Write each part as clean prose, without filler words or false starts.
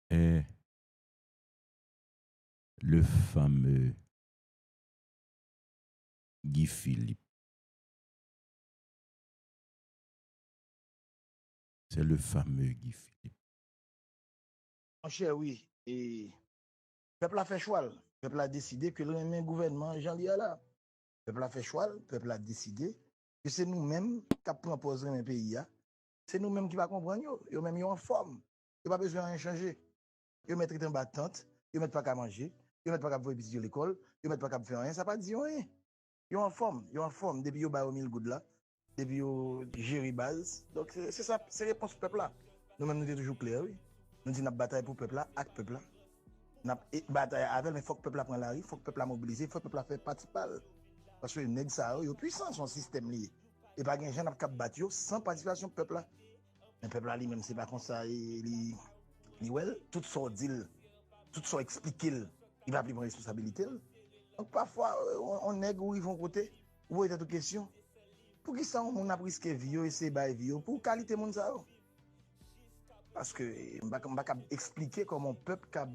est le fameux Guy Philippe. C'est le fameux Guy Philippe. Mon cher, oui. Et le peuple a fait choix. Le peuple a décidé que le même gouvernement, Jean Lia là. Le peuple a fait choix. Le peuple a décidé que c'est nous-mêmes qui proposons un pays. C'est nous-mêmes qui va comprendre. Ils même en forme. Ils n'ont pas besoin de rien changer. Ils mettent en battante. Ils mettent pas qu'à manger. Ils mettent pas qu'à voir visiter l'école. Ils mettent pas qu'à faire rien. Ça pas dire rien. Ils en forme. Ils en forme. Depuis qu'ils ont 1000 gouttes là. Depuis qu'ils gèrent base. Donc c'est ça. C'est la réponse au peuple là. Nous-mêmes nous sommes toujours clairs, oui. Nous disons notre bataille pour le peuple là, avec le peuple là. Notre bataille avec, mais il faut que le peuple prenne la rue, il faut que le peuple mobilise, il faut que le peuple fasse partie pâle. Parce que les nègres, ça, ils sont puissants, son système lié. Et pas qu'il y ait des gens qui battent sans participation du peuple là. Le peuple là, lui-même, c'est pas comme ça. Tout ça dit, tout ça explique, il va plus prendre responsabilité. Donc parfois, on nègre où ils vont côté, où il y a toute question. Pour qui ça, on a risqué vie, et c'est bail vie, pour qualité monde ça. Parce que je ne vais pas expliquer comment un peuple a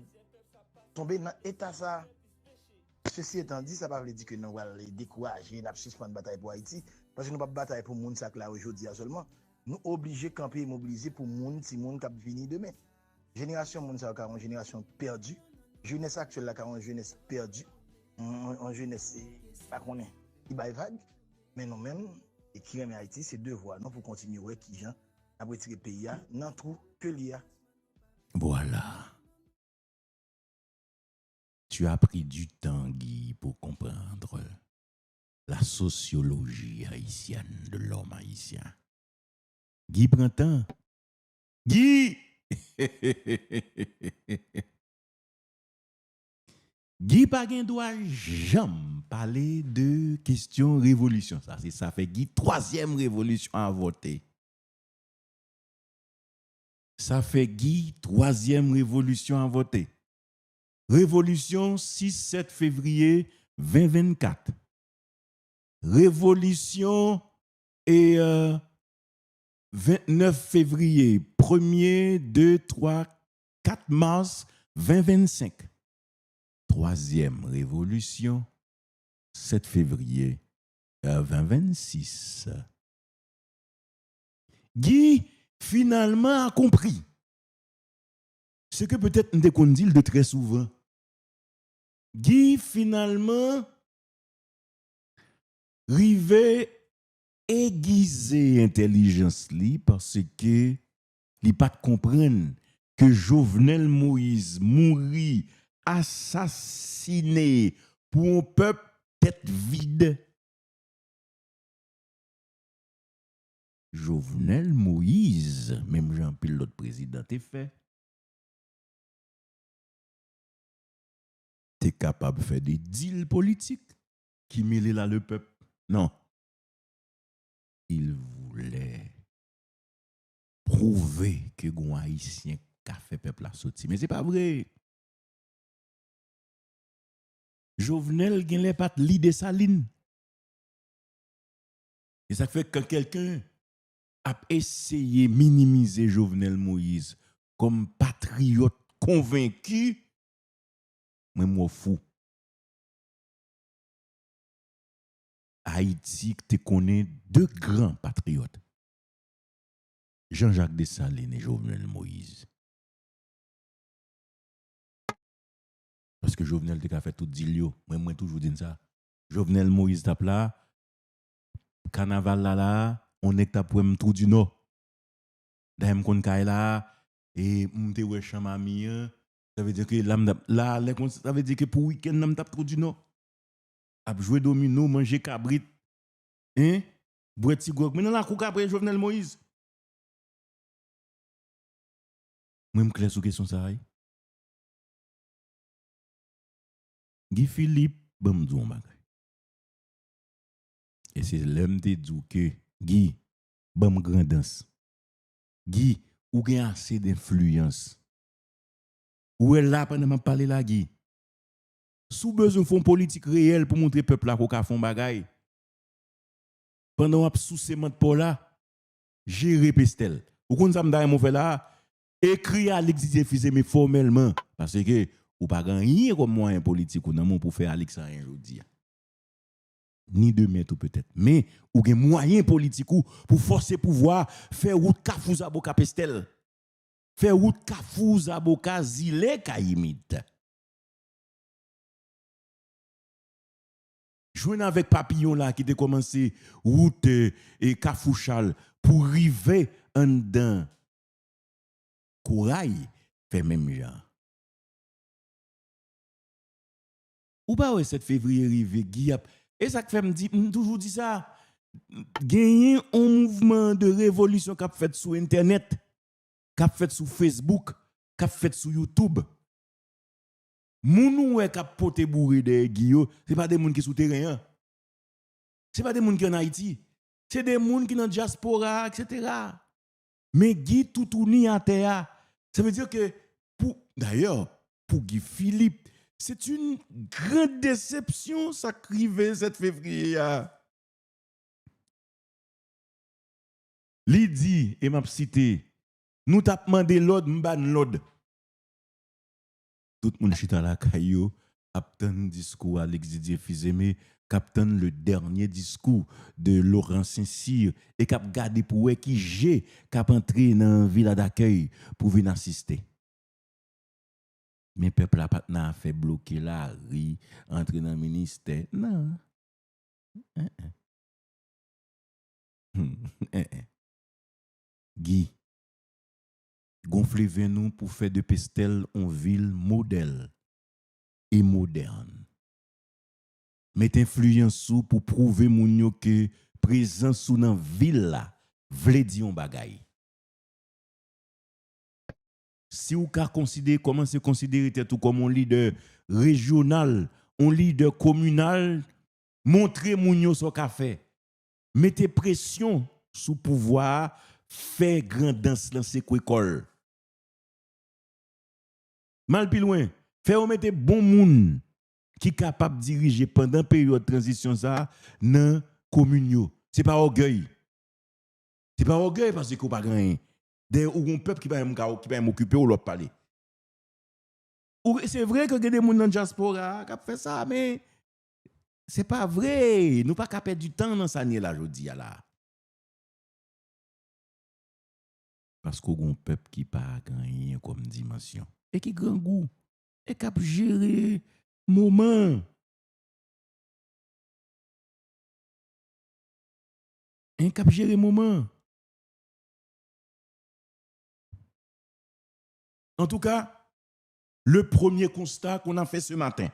tombé dans l'état ça. Ceci étant dit, ça ne veut pas dire que nous allons décourager, nous suspendre la bataille pour Haïti. Parce que nous ne pouvons pas bataille pour le monde là aujourd'hui seulement. Nous obligés de camper et mobiliser pour le monde si le monde qui venir demain. Génération monde ça une génération perdue. Jeunesse actuelle là une jeunesse perdue. En jeunesse pas qu'on est qui baille vague, mais nous-mêmes et qui remet Haïti, c'est devoir non pour continuer qui gens à retirer le pays dans trou que l'IA. Voilà. Tu as pris du temps, Guy, pour comprendre la sociologie haïtienne de l'homme haïtien. Guy Printemps. Guy! Guy Pagin doit jamais parler de question révolution. Ça fait Guy troisième révolution à voter. Ça fait Guy troisième révolution à voter. Révolution 6-7 février 2024. Révolution et 29 février, 1er, 2, 3, 4 mars 2025. Troisième révolution, 7 février 2026. Guy, finalement, a compris ce que peut-être nous dit de très souvent. Guy, finalement, rive aiguiser intelligence li parce que li pas comprendre que Jovenel Moïse mourit assassiné pour un peuple tête vide. Jovenel Moïse, même Jean-Pierre l'autre président t'es fait. T'es capable de faire des deals politiques qui mêlent là le peuple. Non. Il voulait prouver que les Haïtien a fait peuple à sortir. Mais ce n'est pas vrai. Jovenel gen les pattes li de Saline. Et ça fait que quand quelqu'un a essayé de minimiser Jovenel Moïse comme patriote convaincu, moi, je fou. Haïti, te connaît deux grands patriotes. Jean-Jacques Dessalines et Jovenel Moïse. Parce que Jovenel te fait tout dilio. Moi toujours dit ça. Jovenel Moïse tape là, carnaval là, on est tape pour tout du nord. D'ailleurs, on est là, et m'te ouais chamami, ça veut dire que là, ça veut dire que pour week-end, on tape tout du nord. A jouer domino, manger cabrit, hein, boire tigok. Mais non, la coupe après Jovenel Moïse. Moi, je clair sur question ça. Guy Philippe, bon, me dit un bagay. Et c'est l'homme te dit que Guy, bon grandance. Guy, ou gen assez d'influence. Ou est là pendant que parler là, Guy. Sous besoin font politique réelle pour montrer peuple là qu'on ka font bagay. Pendant que sous cement pour là, gérer pestel. Ou kon ça m'da mon fait là, Écrit à Alex Didier Fils mais formellement parce que ou pas rien comme moyen politique ou non pour faire Alex rien aujourd'hui. Ni demain tout peut-être. Mais ou gen moyen politique ou pour forcer pouvoir faire route Kafouza Boka Pestel. Faire route Kafouza Boka Zile Kayimit. Joindre avec Papillon là qui a commencé route et Kafouchal pour arriver en dedans Corail fait même genre. Ou pas ouais 7 février arrivé Guillap et ça fait me dit toujours dit ça gagner un mouvement de révolution qu'a fait sur internet, qu'a fait sur Facebook, qu'a fait sur YouTube. Moun ouais qu'a porté bourré de Guillaume, c'est pas des moun qui souterrain. C'est pas des moun qui en Haïti, c'est des moun qui dans diaspora etc. Mais Guy tout ni à terre. Ça veut dire que d'ailleurs pour Guy Philippe c'est une grande déception ça crivé 7 février. Li dit et m'a cité nous t'a demandé l'ordre m'ban l'ordre. Tout le monde chita la caillou aptan discours Alex Didier Fils-Aimé, captain le dernier discours de Laurent Saint-Cyr et cap garder pour qui j'ai cap entrer dans ville d'accueil pour venir assister. Mais peuple a pas n'a fait bloquer la rue, entrer dans le ministère. Non. Guy, gonflez nous pour faire de Pestel une ville modèle et moderne. Mettez influence sous pour prouver moun yo que présence sous dans ville là, vle di on bagay. Si vous commencez à considérer tout comme un leader régional, un leader communal, montrez moun yo so ka fait. Mettez pression sous pouvoir faire grand danse dans ces école. Mal plus loin, faire mettre bon moun qui est capable de diriger pendant période de transition ça dans commune. C'est pas orgueil. C'est pas orgueil parce que pas rien. Ou un peuple qui va m'occuper ou l'autre parler. C'est vrai que des gens dans la diaspora qui fait ça mais c'est pas vrai. Nous pas qu'à perdre du temps dans ça là aujourd'hui là. Parce qu'on a un peuple qui pas rien comme dimension et qui grand goût et qui a gérer moment. Un cap gérer moment. En tout cas, le premier constat qu'on a fait ce matin.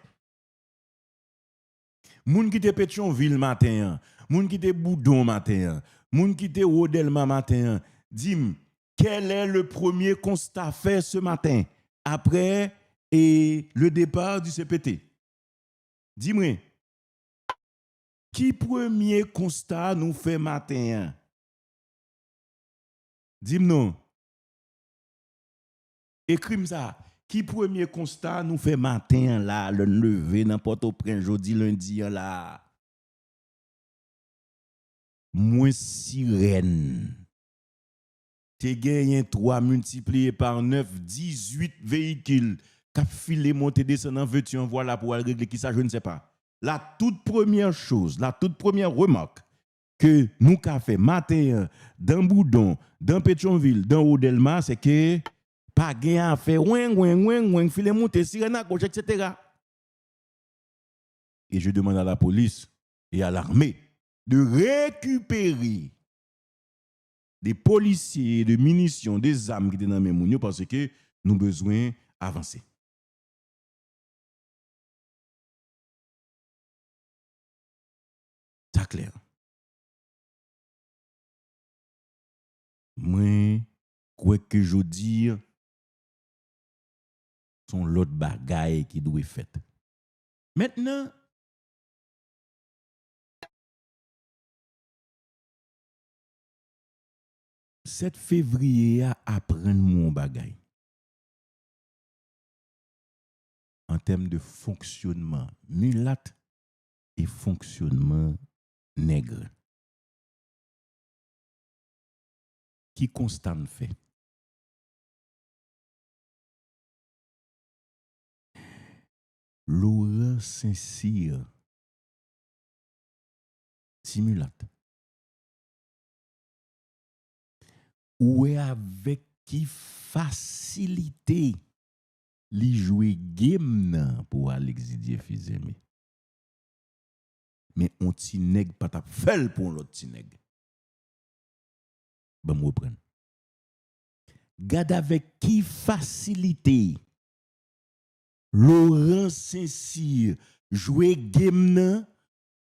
Moun qui te Pétionville matin, moun qui te Boudon matin, moun qui te Rodelma matin, dis-moi, quel est le premier constat fait ce matin après le départ du CPT? Dis-moi, qui premier constat nous fait matin? Dis-moi. Écris ça. Qui premier constat nous fait matin là, le lever n'importe au prince jeudi lundi là? Moins sirène. Tu gagné 3 multiplié par 9, 18 véhicules. Cap filé monter descendre en veux-tu en voilà pour régler qui ça je ne sais pas. La toute première chose, la toute première remarque que nous qu'a fait matin dans Boudon, dans Pétionville, dans Rodelma, c'est que pas gain à faire ouin filer monter sirène à gauche etc. Et je demande à la police et à l'armée de récupérer des policiers, des munitions, des armes qui étaient dans mes mounions parce que nous avons besoin d'avancer. C'est clair. Moi, quoi que je dis, sont l'autre bagaille qui doit être fait. Maintenant, « 7 février à apprendre mon bagaille. En termes de fonctionnement mulâtre et fonctionnement nègre. Qui constate fait? Laurent Saint-Cyr, simulate. Ou est avec qui facilité li jouer game nan pour Alex Didier Fils-Aimé. Mais on ti nèg pas t'a fait pour l'autre ti nèg. Ben me reprendre. Gade avec qui facilité Laurent Saint-Cyr jouer game nan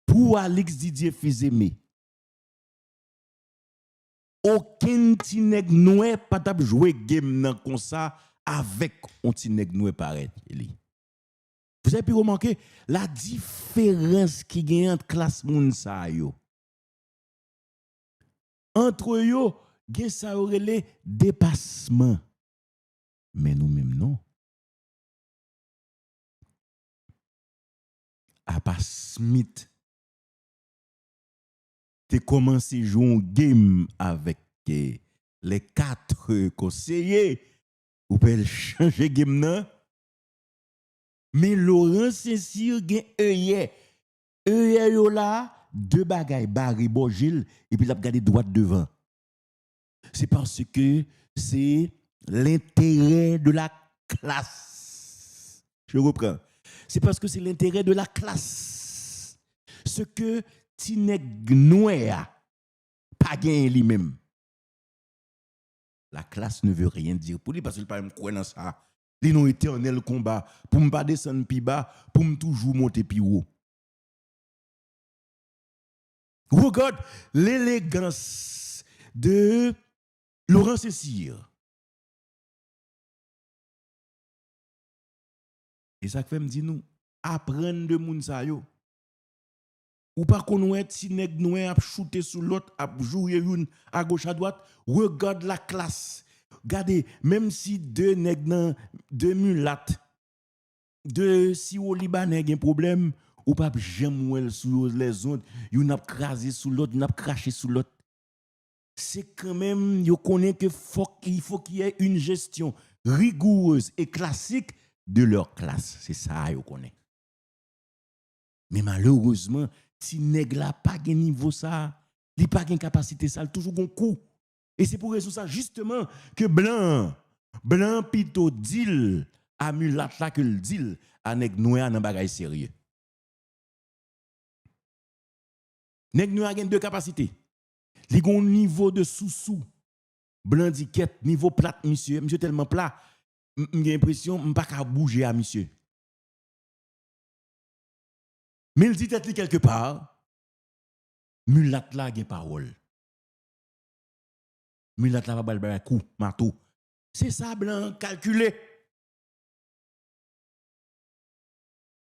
pour Alex Didier Fils-Aimé. Aucun ti nèg noué pas t'a jouer game nan comme ça avec un ti nèg noué pareil. Vous avez pu remarquer la différence qui gagne entre classe moun sa yo. Entre yo, gen sa yo rele dépassement. Mais nous même non. À part Smith, tu commencé jouer un game avec les 4 conseillers, ou peut changer game nan. Mais Laurent Saint-Cyr gen eye yo là, 2 bagailles, Barry Bogil, et puis il a regardé droite devant. C'est parce que c'est l'intérêt de la classe. Je reprends. C'est parce que c'est l'intérêt de la classe. Ce que Tineg Noé pas gagné lui-même. La classe ne veut rien dire pour lui parce qu'il ne peut pas croire dans ça. Il y a un éternel combat pour ne pas descendre plus bas, pour me toujours monter plus haut. Regarde l'élégance de Laurent Saint-Cyr. Et ça fait me dire nous apprendre de moun sa yo. Ou pas connaître si nèg noé a shooter sur l'autre, a jouer une à gauche à droite, regarde la classe. Regardez, même si 2 nèg nan 2 mulattes, 2 si au Libanais gen problème, ou pas jamais wel sur les autres, yon a crasé sur l'autre, yon a craché sur l'autre. C'est quand même yo connaît que il faut qu'il y ait une gestion rigoureuse et classique de leur classe. C'est ça yo connaît. Mais malheureusement, si nèg la pas gen niveau ça, li pas gen capacité ça, toujours gon coup. Et c'est pour raison ça justement que blanc pito deal à mulat là que le deal à nèg noir dans bagay sérieux. Nèg noir gen 2 capacités. Li gon niveau de sous-sous. Blanc dit quête niveau plat monsieur tellement plat, j'ai l'impression m'pa ka bouger à monsieur. Mais il dit tête quelque part, mulat la gen parole. Mulat la va bal coup, marteau. C'est ça blanc calculé.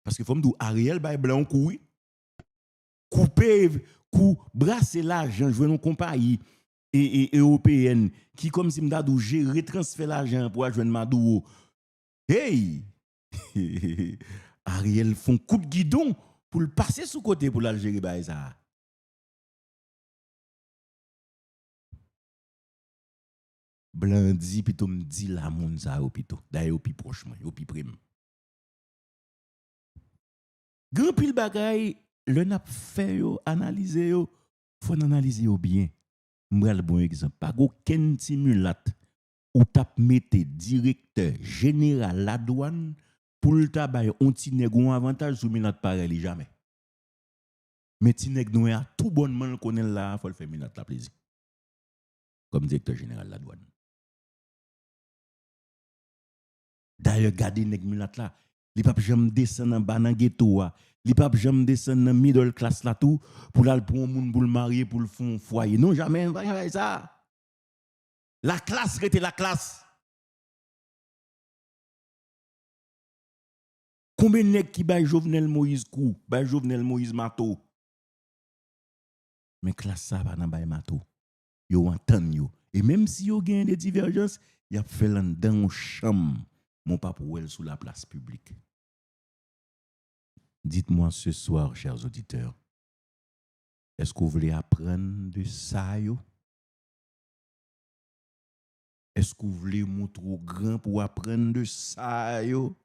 Parce que faut me dire Ariel bay blanc coup couper brasser l'argent, je veux une compagnie et européenne qui comme si m'da dou gérer transfert l'argent pour joindre Maduro. Hey! Ariel font coup de guidon pour le passer sous côté pour l'Algérie bay ça. Blanc dit plutôt me dit la moun ça plutôt d'ailleurs plus prochement, au plus près. Grand pile bagay le n'a fait yo analyser yo, faut analyser yo bien. M'bral bon exemple, pas aucun simulat ou t'a mette directeur général la douane pour le tabac on ti nèg un avantage sur minat pareil jamais. Mais ti nèg nou a tout bonnement connaît là, faut le faire minat la plaisir. Comme directeur général la douane. D'ailleurs, gardez nèg minat là, li pa jamais descendre en bas dans ghetto a, li pa jamais descendre dans middle class là tout pour aller pour un monde pour le marier pour le fond foyer. Non jamais ça. La classe rete la classe. Combien de nèg qui bay Jovenel Moïse kou, bay Jovenel Moïse mato. Mais classe ça va dans bay mato. Yo entend yo. Et même si yo gagne des divergences, y a fait l'an dans chambre. Mon papa ou elle sous la place publique. Dites-moi ce soir, chers auditeurs, est-ce que vous voulez apprendre de ça yo? Est-ce que vous voulez montrer au grand pour apprendre de ça yo?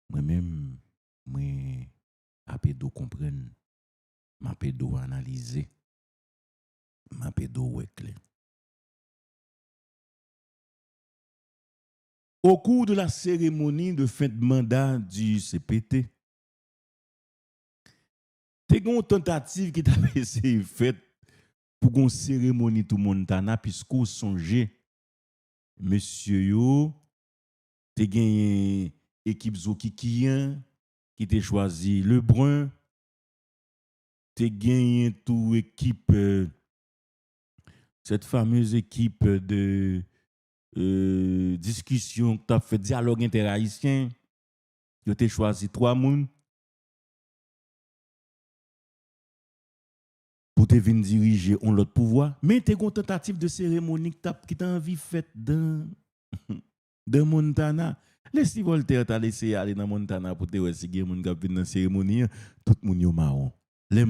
moi-même, moi, apédo comprendre, m'apédo analyser, m'apédo ouais clair. Au cours de la cérémonie de fin de mandat du CPT, t'es une tentative qui t'a essayé faite pour une cérémonie tout le monde tana puisqu'on songeait monsieur yo t'es gagné équipe Zokikien qui t'a choisi Lebrun, t'es gagné tout équipe cette fameuse équipe de discussion que t'as fait dialogue interhaïtien, tu t'es choisi 3 moun pour te venir diriger on l'autre pouvoir, mais t'es une tentative de cérémonie qui t'a envie faite dans dans Montana. Laissez Voltaire t'a laissé aller dans Montana pour te voir si gen moun k'ap vinn dans cérémonie, tout moun yo marron. Là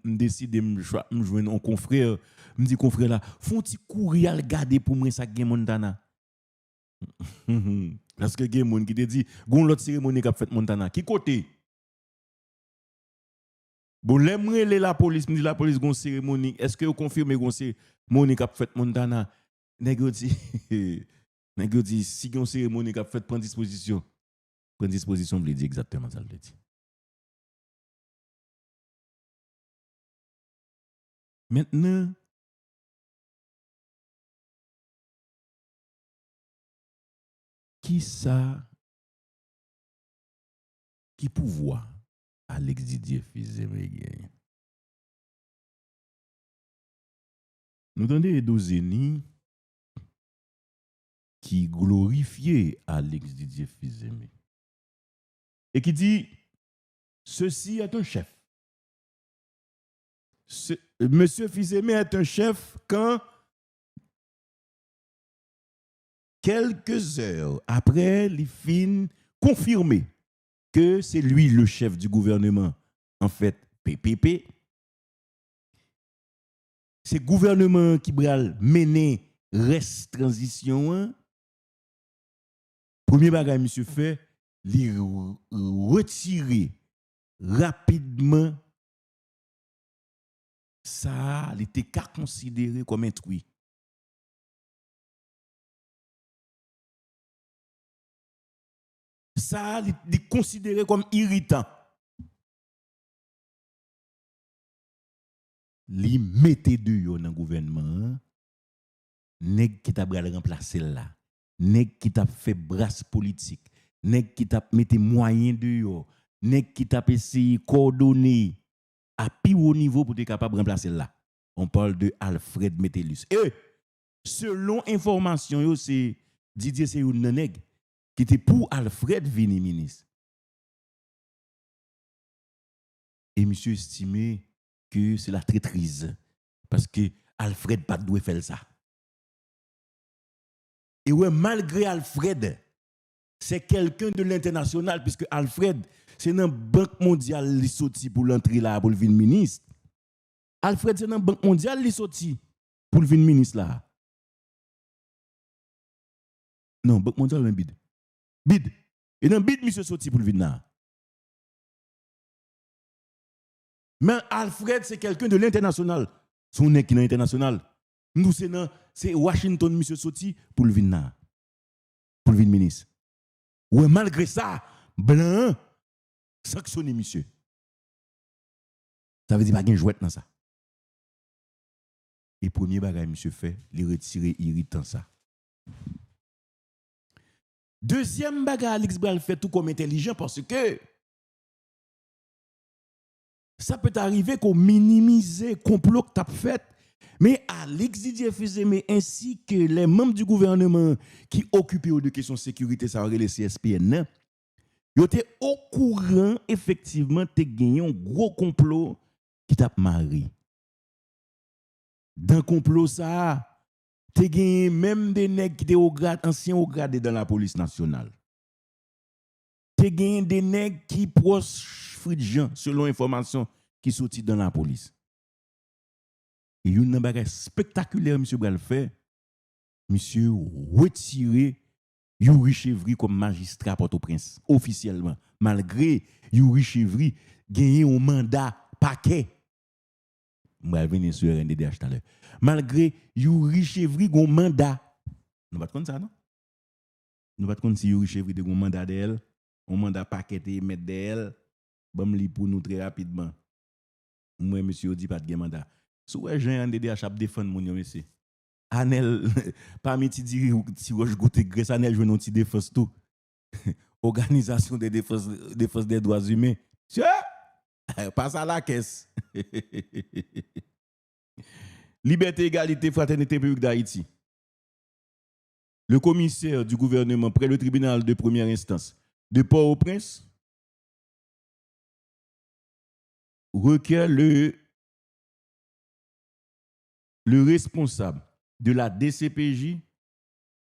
décide me joindre un confrère, me dit confrère là, font ti courir al garder pour moi ça gen Montana. Parce que gen moun qui te dit gon l'autre cérémonie k'ap fait Montana, qui côté? Bon, l'aimerait la police, me dit la police gon cérémonie, est-ce que vous confirmez gon cérémonie k'ap fait Montana? Nèg yo dit nèg yo dit si gon cérémonie k'ap fait prendre disposition. Prendre disposition veut dire exactement ça veut dire. Maintenant qui ça qui pouvoir Alex Didier Fils-Aimé gagne. Nous entendons Edozeni qui glorifiait Alex Didier Fils-Aimé et qui dit ceci est un chef. Monsieur Fils-Aimé est un chef quand quelques heures après, il fin confirmé que c'est lui le chef du gouvernement. En fait, PPP. C'est le gouvernement qui va mener reste transition. Premier bagage, monsieur fait, il retirer rapidement ça, il était qu'à considérer comme un truc. Ça, il est considéré comme irritant. Li mette de yo dans le gouvernement, nèg qui t'a remplacer là, nèg qui t'a fait brasse politique, nèg qui t'a mette moyen de yo, nèg qui t'a essayé coordonner à plus haut niveau pour être capable de remplacer là. On parle de Alfred Metellus. Et selon information yo, c'est Didier Seyoun nèg qui était pour Alfred vini ministre. Et monsieur estimé que c'est la traîtrise parce que Alfred pas doit faire ça. Et ouais, malgré Alfred, c'est quelqu'un de l'international puisque Alfred, c'est dans la Banque mondiale qui sorti pour l'entrée là pour le venir ministre. Alfred, c'est dans la Banque mondiale qui sorti pour le venir ministre là. Non, Banque mondiale ou bid. Bid. Et dans bid monsieur sorti pour le venir là. Mais Alfred, c'est quelqu'un de l'international. Son nez qui est international. Nous, c'est Washington, monsieur Soti, pour le venir. Pour le venir ministre. Ouais, malgré ça, blanc, sanctionné, monsieur. Ça veut dire qu'il n'y a pas de jouet dans ça. Et premier bagage, monsieur fait, il retirer irritant ça. Deuxième bagage, Alex Bral fait tout comme intelligent parce que ça peut arriver qu'on minimise le complot que tu as fait, mais Alex Didier Fils-Aimé ainsi que les membres du gouvernement qui occupent de questions de sécurité, ça aurait les CSPN, ils étaient au courant, effectivement, tu as gagné un gros complot qui t'a marié. Dans le complot, ça, tu as gagné même des nègres qui étaient anciens au grade dans la police nationale. Tu as gagné des nègres qui proches Jean, selon l'information qui sortit dans la police. Et il y a un bagage spectaculaire, monsieur Bral fait, monsieur retiré Yuri Chevry comme magistrat Port-au-Prince, officiellement, malgré Yuri Chevry gagné un mandat paquet. Je vais venir sur RNDDH tout à l'heure. Malgré Yuri Chevry un mandat. Nous ne pas compte ça, non? Nous ne pas compte si Yuri Chevry a un mandat d'elle, un mandat paquet et mettre d'elle. Bon, li pour nous très rapidement. Moi, monsieur, dit pas de mandat. Si Jean RNDDH a défendre mon monsieur. Anel, parmi ti dire si Roche Goûté Grèce, Anel joue une petite défense tout. Organisation de défense des droits humains. Passe à la caisse. Liberté, égalité, fraternité, publique d'Haïti. Le commissaire du gouvernement près le tribunal de première instance de Port-au-Prince requiert le responsable de la DCPJ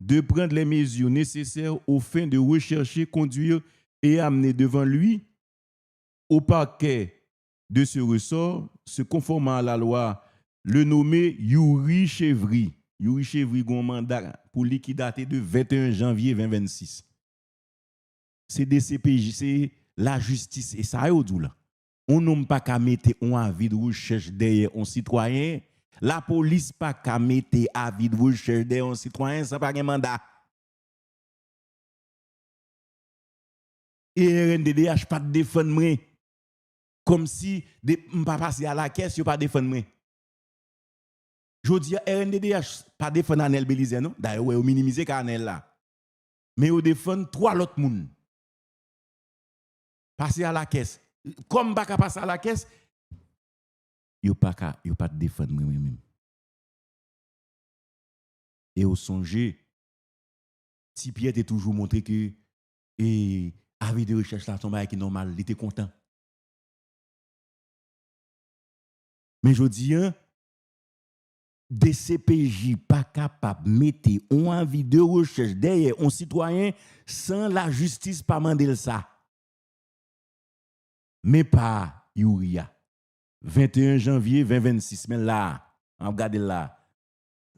de prendre les mesures nécessaires aux fins de rechercher, conduire et amener devant lui au parquet de ce ressort, se conformant à la loi, le nommé Yuri Chevry. Yuri Chevry a un mandat pour liquidater de 21 janvier 2026. C'est DCPJ, c'est la justice. Et ça, on n'a pas qu'à mettre un avis de recherche derrière un citoyen. La police pas qu'à mettre avis de recherche derrière un citoyen, ça pas un mandat. Et RNDDH pas de défendre moi. Comme si je ne pas passer à la caisse, je pas défendre moi. Je dis RNDDH pas défendre Anel Belize non. D'ailleurs, on minimiser Anel là. Mais on défend trois autres monde. Passer à la caisse. Comme pas qu'à passer à la caisse, yo pas de défendre moi-même. Et au songer, si Pierre t'a toujours montré que avis de recherche là son bail qui normal, il était content. Mais je dis DCPJ pas capable de mettre un avis de recherche derrière un citoyen sans la justice pas demander ça. Mais pas Yuria. 21 janvier 2026, mais là, on regarde là.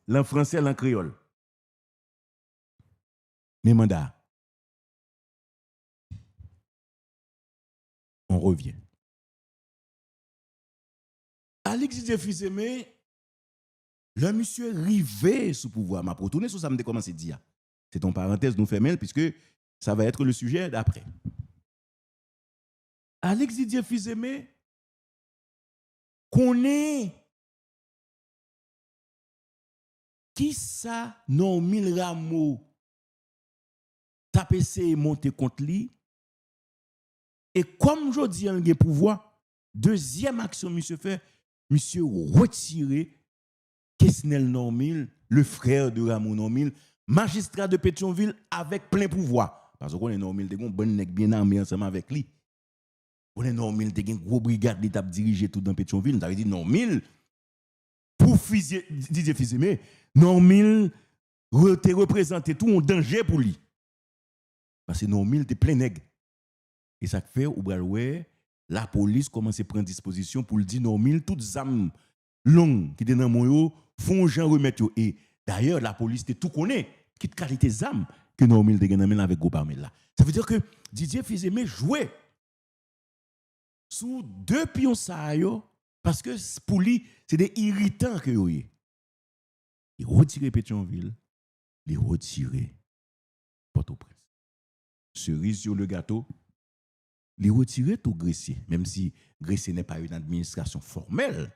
L'en français, l'en créole. Mais mandat. On revient. Alexis Defizeme, le monsieur rivé sous pouvoir. Ma retourner sur ça, me commence à dire. C'est une parenthèse, nous fermons, puisque ça va être le sujet d'après. Alexis Defizeme connaît qui ça non 1000 rameaux taper et monter contre lui. Et comme je dis, il a pouvoir, deuxième action, monsieur fait, monsieur retirer Kesnel Normil, le frère de Ramon Normil, magistrat de Pétionville avec plein pouvoir. Parce qu'on est Normil, il a un bon nèg bien armé ensemble avec lui. On est Normil, il a une grosse brigade d'état dirigé tout dans Pétionville. On avait dit Normil, pour Didier Fizeme, Normil te représenté tout un danger pour lui. Parce que Normil était plein nèg. Et ça fait, la police commence à prendre disposition pour le dire Normil, toutes les âmes longues qui étaient dans mon yo, font gens remettre. Et d'ailleurs, la police te tout connaît, qui qualité d'âme que Normil te gagne avec Gopamel là. Ça veut dire que Didier Fizeme jouait sous deux pions ça parce que pour lui, c'est des irritants que yo. Il retire Pétionville, il retire Port-au-Prince. Cerise sur le gâteau, il retire tout Gressier, même si Gressier n'est pas une administration formelle,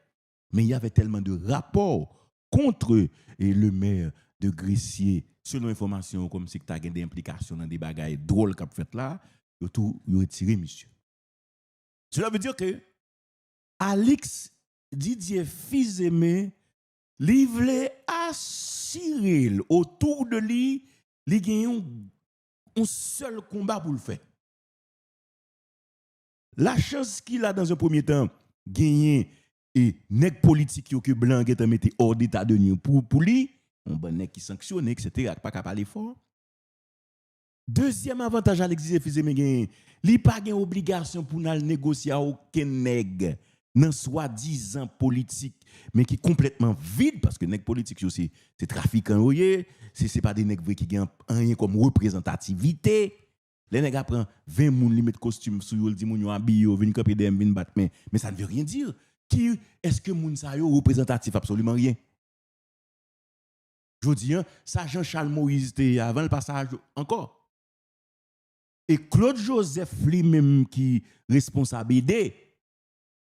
mais il y avait tellement de rapports contre le maire de Gressier, selon information, comme si tu as des implications dans des bagailles drôles qu'a fait là, il a retiré monsieur. Cela veut dire que Alex Didier Fizeme livre assuré autour de lui, il gagne un seul combat pour le faire. La chance qu'il a dans un premier temps, gagner et nèg politique que blanc qui mis hors d'état de nuit pour lui, on bon nèg qui sanctionne, etc. Pas capable parler fort. Deuxième avantage Alexis Fizeme gagne, il pas gagne obligation pour négocier aucun nèg. dans soi-disant politique, mais qui est complètement vide, parce que les politiques, c'est trafiquant, c'est pas des nègres qui ont rien comme représentativité. Les nègres prennent 20 moun, li mettent costume sur eux, dit moun yo habillé, viennent camper dem, viennent battre, mais ça ne veut rien dire. Qui est-ce que moun sa yo représentatif? Absolument rien. Je dis, ça Jean-Charles Moïse était avant le passage encore. Et Claude Joseph lui-même qui est responsable,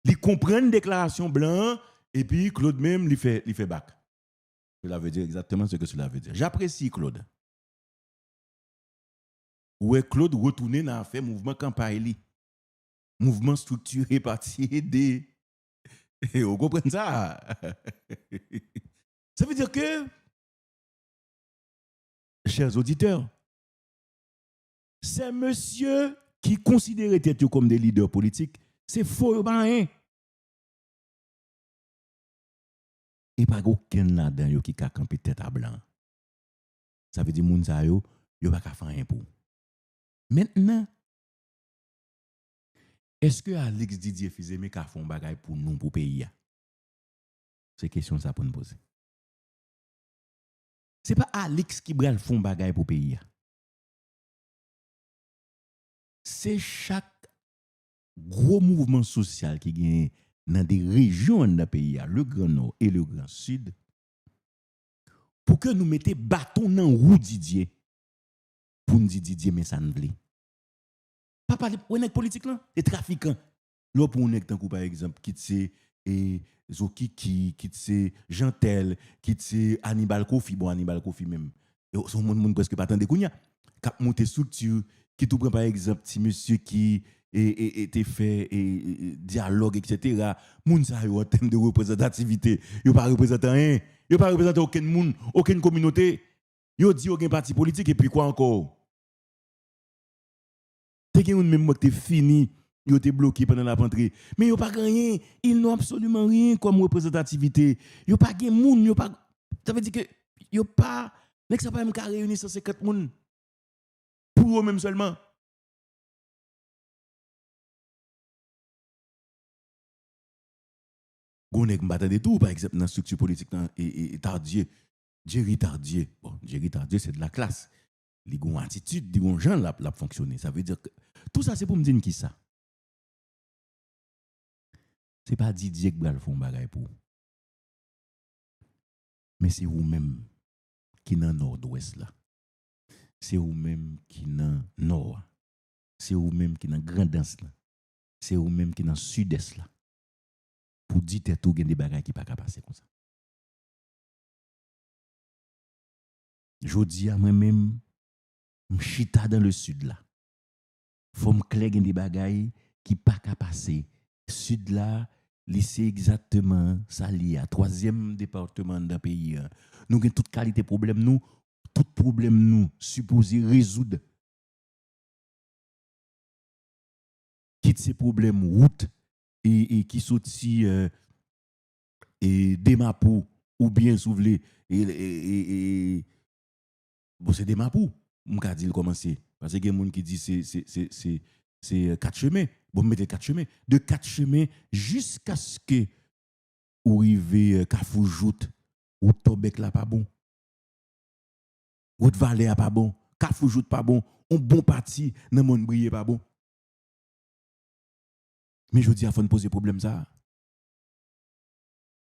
il comprend une déclaration blanc et puis Claude même il fait bac. Cela veut dire exactement ce que cela veut dire. J'apprécie Claude. Ouais, Claude retourné dans fait mouvement campagne, mouvement structuré parti aider. Vous comprenez ça? Ça veut dire que, chers auditeurs, c'est monsieur qui considérait tête comme des leaders politiques, c'est faux, hein? Et pas aucun là-dedans qui a campé tête à blanc. Ça veut dire moun sa yo pas ka faire rien pour. Maintenant, est-ce que Alex Didier Fils-Aimé ka font bagay pour nous pour pays? C'est question ça pour nous poser. C'est pas Alex qui bral font bagay pour pays. C'est chaque gros mouvement social qui gagne dans des régions de pays, le Grand Nord et le Grand Sud, pour que nous mettions bâton dans roue Didier, pour nous dire Didier, mais ça ne veut pas parler de politique là, des trafiquants. Là, pour nous, par exemple, qui c'est Zokiki, qui c'est Jantel, qui c'est Hannibal Kofi, bon, Hannibal Kofi même, son monde presque pas tant de kounya, cap monter structure, qui tout prend par exemple, si monsieur qui était fait dialogue, etc. Moun sa yo en termes de représentativité, yo pas représentant rien, yo pas représentant aucun monde, aucune communauté, yo dit aucun parti politique et puis quoi encore? T'es que même qui fini, yo t'es bloqué pendant la rentrée, mais yo pas rien, ils n'ont absolument rien comme représentativité. Yo pas gen moun, yo pas, ça veut dire que yo pas, nek ça pas même réunir 150 moun pour eux même seulement. Gonek m'bata de tout, par exemple, dans la structure politique et Tardieu, Jerry Tardieu. Bon, Jerry Tardieu, c'est de la classe. Il a une attitude, il a un genre la fonctionner. Ça veut dire que tout ça, c'est pour me dire qui ça. Ce n'est pas Didier qui va le faire bagay pour. Mais c'est vous-même qui dans le nord-ouest là. C'est vous-même qui dans le nord. C'est vous-même qui dans le grand-est là. C'est vous-même qui dans le sud-est là. Pour dire que tout des bagages qui ne peuvent pas passer comme ça. Je dis à moi-même, je suis dans le sud là. Il faut me clairer des bagages qui ne peuvent pas passer. Sud là, c'est exactement ça lié à 3e département d'un pays. Nous avons toute qualité de problème, nous, tout problème nous, supposé résoudre. Quitte ces problèmes route et qui sorti des mapou ou bien soulevé bon c'est des mapou m'ka dit commencer parce que il y a des gens qui disent c'est 4 chemins bon mettez 4 chemins de 4 chemins jusqu'à ce que ou arrive Kafoujout ou Tobek là pas bon route Valais pas bon Kafoujout pas bon on bon parti dans monde briller pas bon. Mais je dis, il faut poser problème ça.